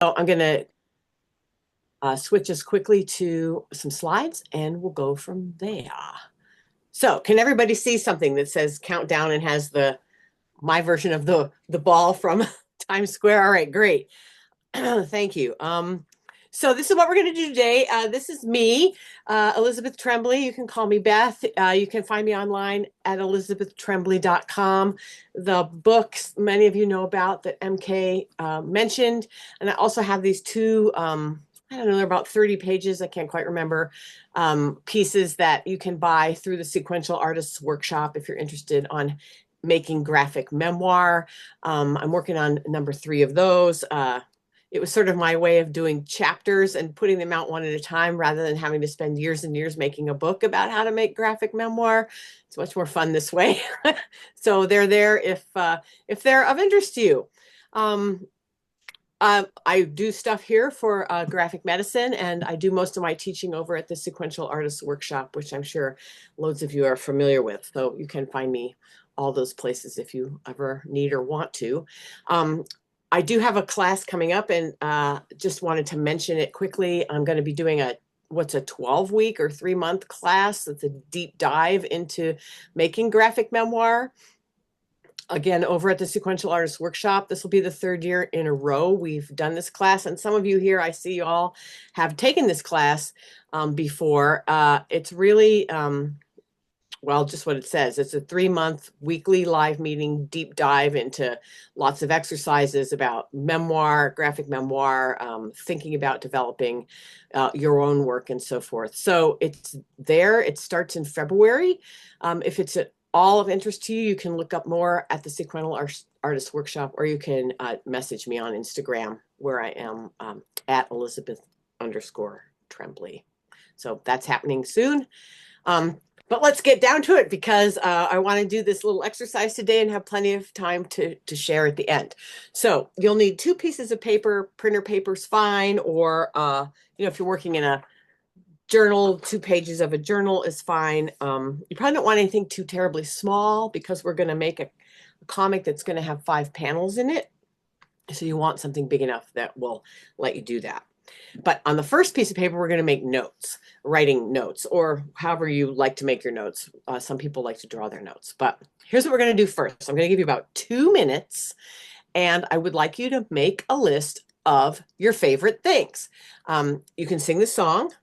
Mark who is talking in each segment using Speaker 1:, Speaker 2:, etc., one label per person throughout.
Speaker 1: So I'm going to switch us quickly to some slides and we'll go from there. So can everybody see something that says countdown and has my version of the ball from Times Square? All right, great. Thank you. So this is what we're going to do today. This is me, Elizabeth Trembley. You can call me Beth. You can find me online at elizabethtrembley.com. The books many of you know about that MK mentioned. And I also have these two, I don't know, they're about 30 pages. I can't quite remember, pieces that you can buy through the Sequential Artists Workshop if you're interested on making graphic memoir. I'm working on number 3 of those. It was sort of my way of doing chapters and putting them out one at a time rather than having to spend years and years making a book about how to make graphic memoir. It's much more fun this way. So they're there if they're of interest to you. Um, I do stuff here for graphic medicine, and I do most of my teaching over at the Sequential Artists Workshop, which I'm sure loads of you are familiar with. So you can find me all those places if you ever need or want to. I do have a class coming up, and just wanted to mention it quickly. I'm going to be doing what's a 12-week or 3-month class. That's a deep dive into making graphic memoir. Again, over at the Sequential Artists Workshop. This will be the 3rd year in a row we've done this class. And some of you here, I see you all have taken this class before. It's really, well, just what it says. It's a 3-month weekly live meeting, deep dive into lots of exercises about memoir, graphic memoir, thinking about developing your own work and so forth. So it's there. It starts in February. If it's at all of interest to you, you can look up more at the Sequential Artist Workshop, or you can message me on Instagram where I am at Elizabeth_Trembley. So that's happening soon. But let's get down to it because I want to do this little exercise today and have plenty of time to share at the end. So you'll need 2 pieces of paper. Printer paper's fine, or if you're working in a journal, 2 pages of a journal is fine. You probably don't want anything too terribly small because we're going to make a comic that's going to have 5 panels in it. So you want something big enough that will let you do that. But on the first piece of paper, we're going to make notes, writing notes, or however you like to make your notes. Some people like to draw their notes. But here's what we're going to do first. I'm going to give you about 2 minutes, and I would like you to make a list of your favorite things. You can sing the song.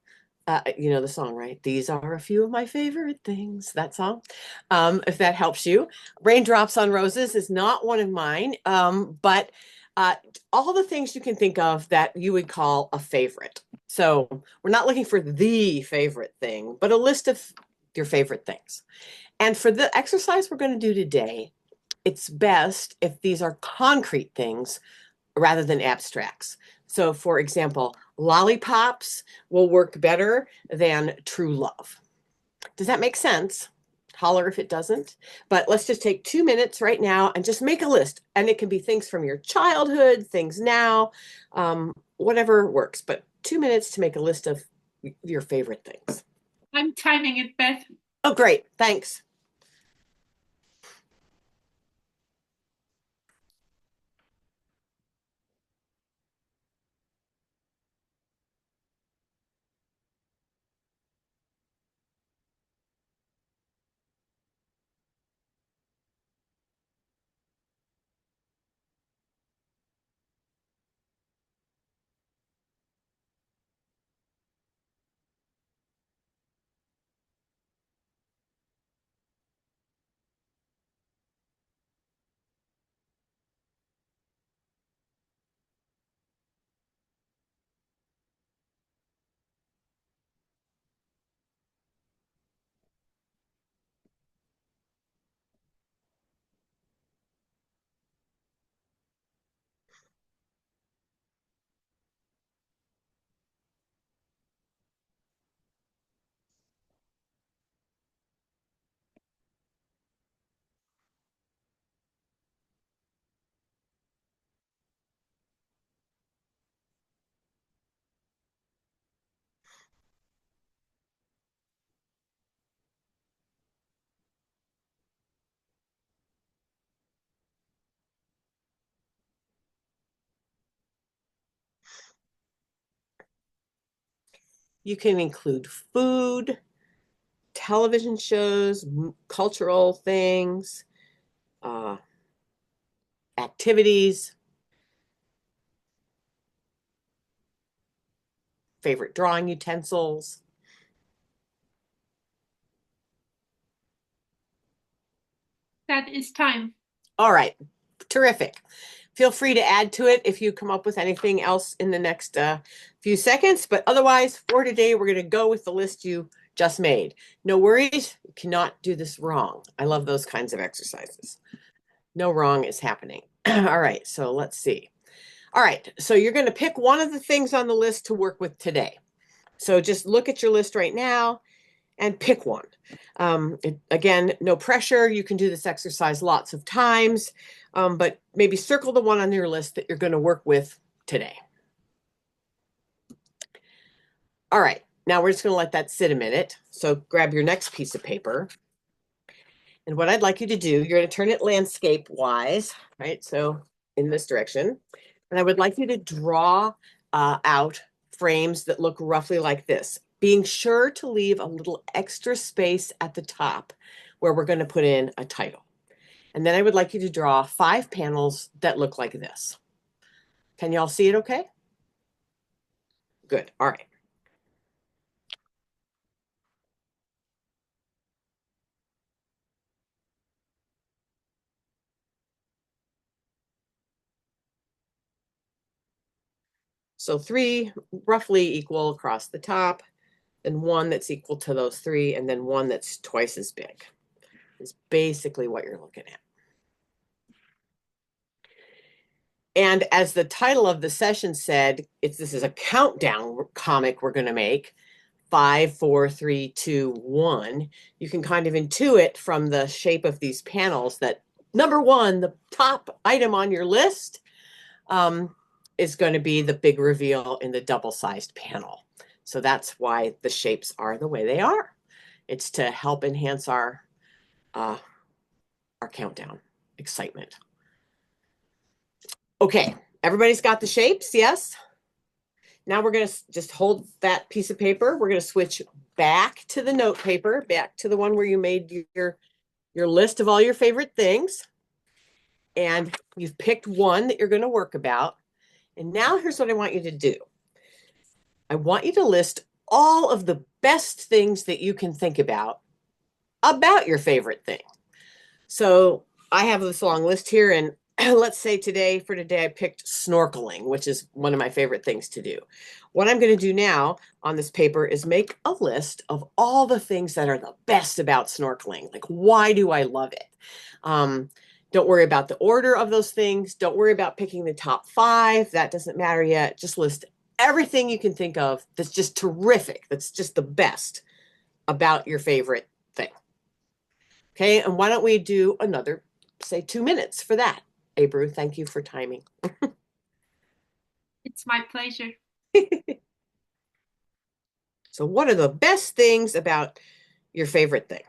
Speaker 1: You know the song, right? These are a few of my favorite things. That song, if that helps you. Raindrops on Roses is not one of mine, but uh, all the things you can think of that you would call a favorite. So we're not looking for the favorite thing, but a list of your favorite things. And for the exercise we're going to do today, it's best if these are concrete things rather than abstracts. So, for example, lollipops will work better than true love. Does that make sense? Holler if it doesn't. But let's just take 2 minutes right now and just make a list. And it can be things from your childhood, things now, whatever works. But 2 minutes to make a list of your favorite things.
Speaker 2: I'm timing it, Beth.
Speaker 1: Oh, great. Thanks. You can include food, television shows, cultural things, uh, activities, favorite drawing utensils.
Speaker 2: That is time.
Speaker 1: All right, terrific. Feel free to add to it if you come up with anything else in the next few seconds. But otherwise, for today, we're going to go with the list you just made. No worries, you cannot do this wrong. I love those kinds of exercises. No wrong is happening. All right, so let's see. All right, so you're going to pick one of the things on the list to work with today. So just look at your list right now and pick one. Again, no pressure. You can do this exercise lots of times, but maybe circle the one on your list that you're going to work with today. All right, now we're just going to let that sit a minute. So grab your next piece of paper. And what I'd like you to do, you're going to turn it landscape wise, right? So in this direction. And I would like you to draw out frames that look roughly like this, being sure to leave a little extra space at the top where we're going to put in a title. And then I would like you to draw 5 panels that look like this. Can you all see it okay? Good. All right. So 3 roughly equal across the top, and 1 that's equal to those 3, and then 1 that's twice as big. Is basically what you're looking at. And as the title of the session said, this is a countdown comic we're going to make. 5, 4, 3, 2, 1. You can kind of intuit from the shape of these panels that number 1, the top item on your list, is going to be the big reveal in the double-sized panel. So that's why the shapes are the way they are. It's to help enhance our countdown excitement. Okay, everybody's got the shapes, yes? Now we're going to just hold that piece of paper. We're going to switch back to the note paper, back to the one where you made your list of all your favorite things. And you've picked one that you're going to work about. And now here's what I want you to do. I want you to list all of the best things that you can think about your favorite thing. So I have this long list here, and let's say for today, I picked snorkeling, which is one of my favorite things to do. What I'm going to do now on this paper is make a list of all the things that are the best about snorkeling. Like, why do I love it? Don't worry about the order of those things. Don't worry about picking the top 5. That doesn't matter yet. Just list everything you can think of that's just terrific, that's just the best about your favorite thing. Okay, and why don't we do another, say, 2 minutes for that? Abru, thank you for timing.
Speaker 2: It's my pleasure.
Speaker 1: So what are the best things about your favorite thing?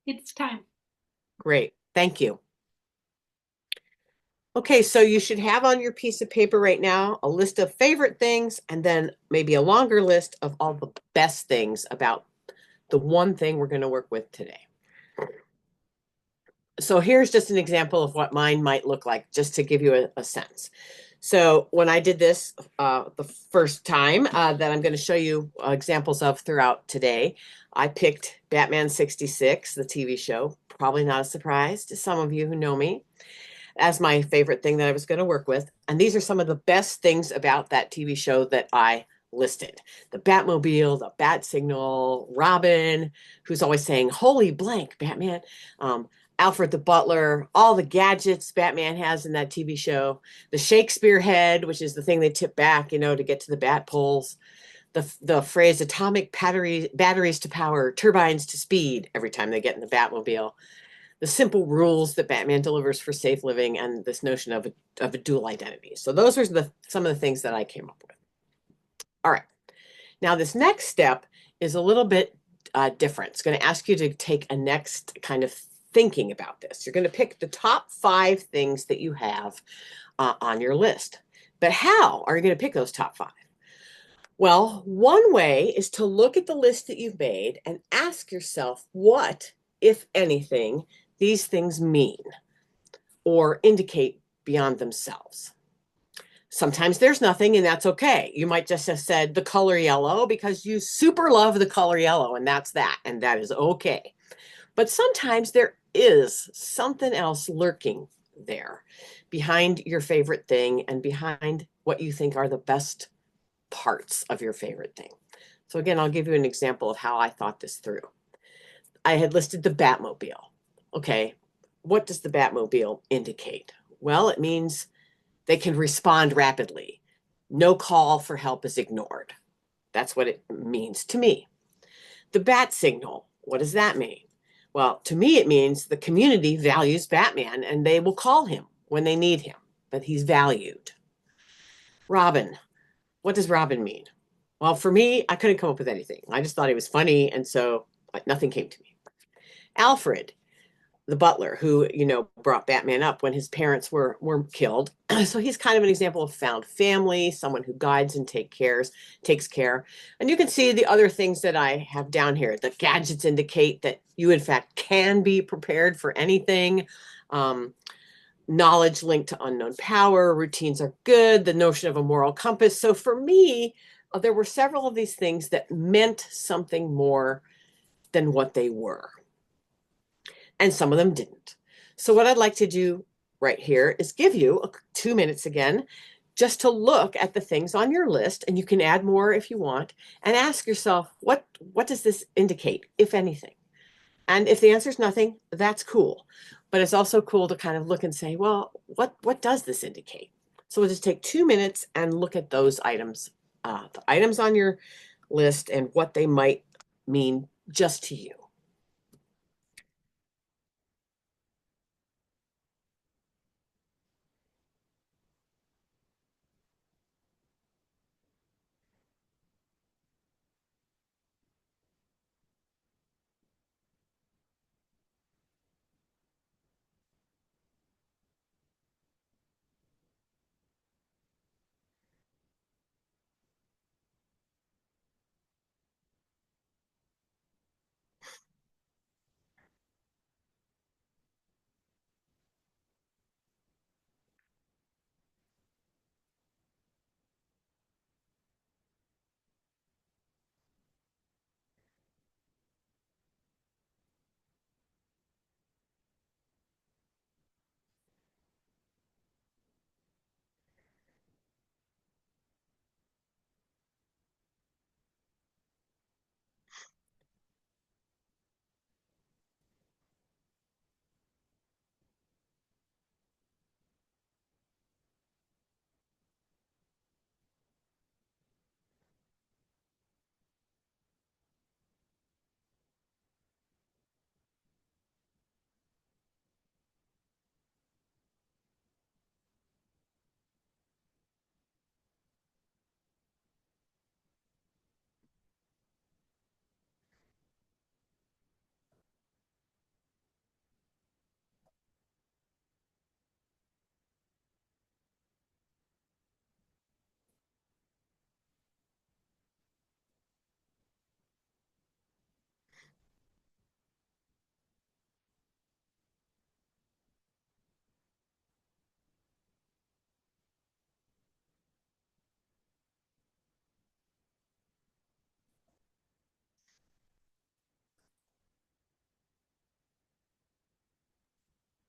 Speaker 2: It's time.
Speaker 1: Great. Thank you. Okay, so you should have on your piece of paper right now a list of favorite things and then maybe a longer list of all the best things about the one thing we're going to work with today. So here's just an example of what mine might look like, just to give you a sense. So when I did this the first time that I'm going to show you examples of throughout today, I picked Batman 66, the TV show. Probably not a surprise to some of you who know me, as my favorite thing that I was going to work with. And these are some of the best things about that TV show that I listed. The Batmobile, the bat signal, Robin, who's always saying, holy blank, Batman. Alfred the butler, all the gadgets Batman has in that TV show, the Shakespeare head, which is the thing they tip back, to get to the bat poles, the phrase atomic batteries to power, turbines to speed every time they get in the Batmobile, the simple rules that Batman delivers for safe living, and this notion of a dual identity. So those are some of the things that I came up with. All right. Now this next step is a little bit different. It's going to ask you to take a next kind of thinking about this. You're going to pick the top 5 things that you have on your list. But how are you going to pick those top 5? Well, one way is to look at the list that you've made and ask yourself what, if anything, these things mean or indicate beyond themselves. Sometimes there's nothing, and that's okay. You might just have said the color yellow because you super love the color yellow, and that's that, and that is okay. But sometimes there is something else lurking there behind your favorite thing and behind what you think are the best parts of your favorite thing. So again, I'll give you an example of how I thought this through. I had listed the Batmobile. Okay, what does the Batmobile indicate? Well, it means they can respond rapidly. No call for help is ignored. That's what it means to me. The bat signal, what does that mean? Well, to me, it means the community values Batman and they will call him when they need him, but he's valued. Robin, what does Robin mean? Well, for me, I couldn't come up with anything. I just thought he was funny, and so nothing came to me. Alfred, the butler who brought Batman up when his parents were killed. So he's kind of an example of found family, someone who guides and takes care. And you can see the other things that I have down here. The gadgets indicate that you in fact can be prepared for anything. Knowledge linked to unknown power, routines are good, the notion of a moral compass. So for me, there were several of these things that meant something more than what they were, and some of them didn't. So what I'd like to do right here is give you 2 minutes again, just to look at the things on your list, and you can add more if you want, and ask yourself, what does this indicate, if anything? And if the answer is nothing, that's cool. But it's also cool to kind of look and say, well, what does this indicate? So we'll just take 2 minutes and look at those items, the items on your list and what they might mean just to you.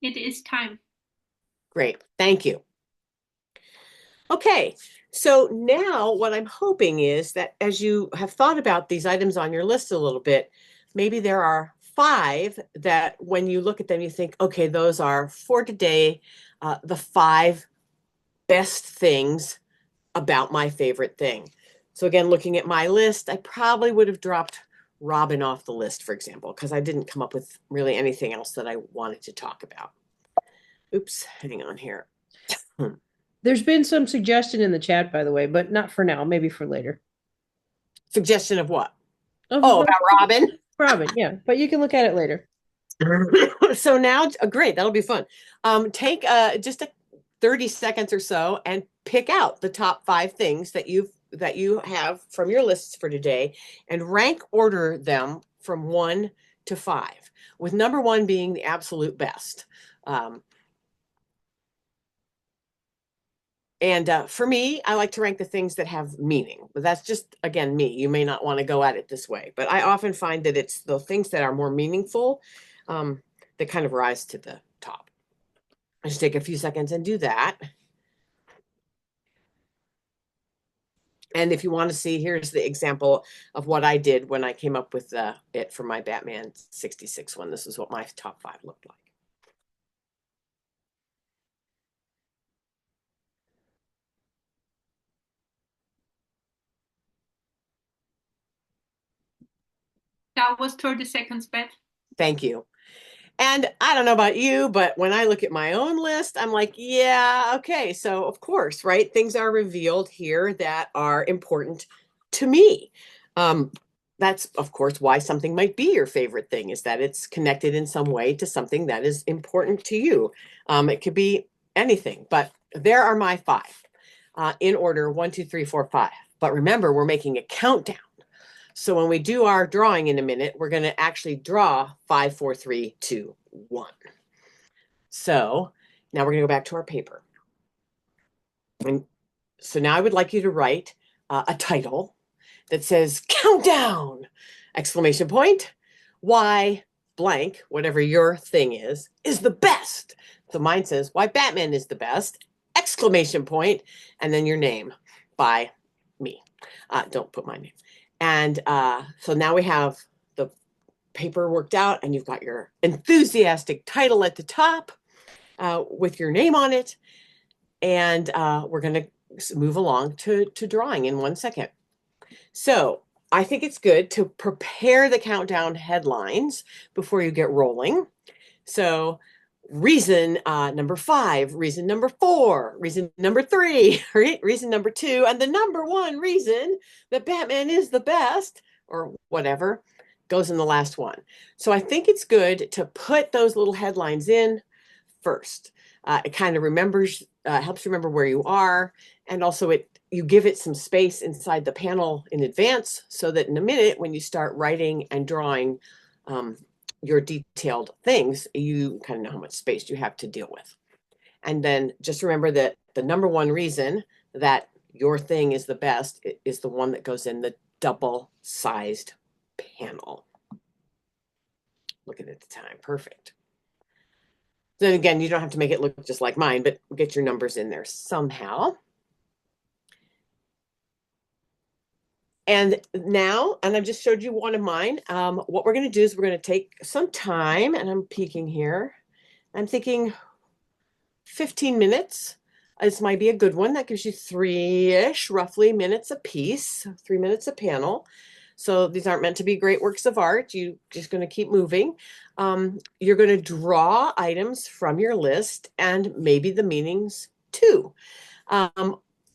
Speaker 2: It is time.
Speaker 1: Great. Thank you. Okay. So now what I'm hoping is that as you have thought about these items on your list a little bit, maybe there are five that when you look at them, you think, okay, those are for today, the five best things about my favorite thing. So again, looking at my list, I probably would have dropped Robin off the list, for example, because I didn't come up with really anything else that I wanted to talk about. Oops, hang on here.
Speaker 3: There's been some suggestion in the chat, by the way, but not for now, maybe for later.
Speaker 1: Suggestion of what?
Speaker 3: Of
Speaker 1: Oh, about Robin?
Speaker 3: Robin, yeah, but you can look at it later.
Speaker 1: So now, great, that'll be fun. Take just 30 seconds or so and pick out the top five things that you have from your lists for today and rank order them from 1 to 5, with number 1 being the absolute best. And for me, I like to rank the things that have meaning, but that's just, again, me. You may not want to go at it this way, but I often find that it's the things that are more meaningful that kind of rise to the top. I just take a few seconds and do that. And if you want to see, here's the example of what I did when I came up with it for my Batman 66 one. This is what my top 5 looked like.
Speaker 2: That was 30 seconds, Beth.
Speaker 1: Thank you. And I don't know about you, but when I look at my own list, I'm like, yeah, okay. So of course, right? Things are revealed here that are important to me. That's of course why something might be your favorite thing, is that it's connected in some way to something that is important to you. It could be anything, but there are my 5 in order: 1, 2, 3, 4, 5. But remember, we're making a countdown. So when we do our drawing in a minute, we're going to actually draw 5, 4, 3, 2, 1. So now we're going to go back to our paper. And so now I would like you to write a title that says countdown, exclamation point, why blank, whatever your thing is the best. So mine says why Batman is the best, exclamation point, and then your name by me. Don't put my name. And so now we have the paper worked out, and you've got your enthusiastic title at the top with your name on it. And we're going to move along to drawing in 1 second. So I think it's good to prepare the countdown headlines before you get rolling. So reason number 5, reason number 4, reason number 3, right? Reason number 2, and the number 1 reason that Batman is the best, or whatever, goes in the last one. So I think it's good to put those little headlines in first. It kind of helps you remember where you are, and also you give it some space inside the panel in advance so that in a minute when you start writing and drawing your detailed things, you kind of know how much space you have to deal with. And then just remember that the number 1 reason that your thing is the best is the one that goes in the double-sized panel. Look at the time. Perfect. Then again, you don't have to make it look just like mine, but get your numbers in there somehow. And now, and I've just showed you one of mine. What we're going to do is we're going to take some time, and I'm peeking here. I'm thinking 15 minutes. This might be a good one. That gives you 3-ish, roughly, minutes a piece, 3 minutes a panel. So these aren't meant to be great works of art. You're just going to keep moving. You're going to draw items from your list and maybe the meanings too.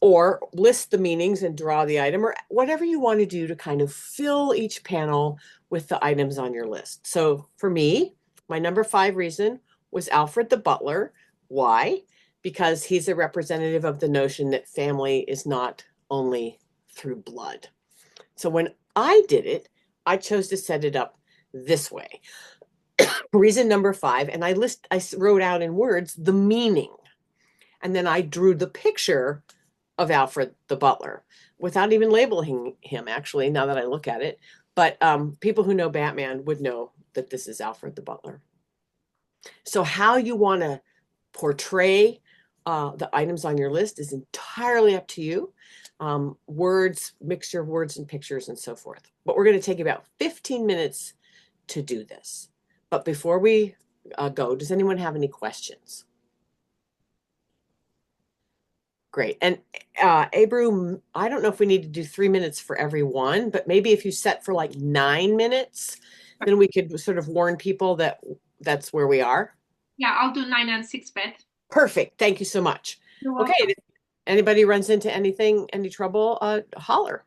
Speaker 1: Or list the meanings and draw the item, or whatever you want to do to kind of fill each panel with the items on your list. So for me, my number 5 reason was Alfred the butler. Why? Because he's a representative of the notion that family is not only through blood. So when I did it, I chose to set it up this way. Reason number 5, and I wrote out in words the meaning. And then I drew the picture of Alfred the butler without even labeling him, actually, now that I look at it. But people who know Batman would know that this is Alfred the butler. So how you want to portray the items on your list is entirely up to you. Words, mixture of words and pictures and so forth. But we're going to take about 15 minutes to do this. But before we go, does anyone have any questions? Great. And Abru, I don't know if we need to do 3 minutes for everyone, but maybe if you set for like 9 minutes, then we could sort of warn people that that's where we are.
Speaker 2: Yeah, I'll do 9 and 6, Beth.
Speaker 1: Perfect. Thank you so much.
Speaker 2: You're
Speaker 1: Okay.
Speaker 2: welcome.
Speaker 1: If anybody runs into anything, any trouble, holler.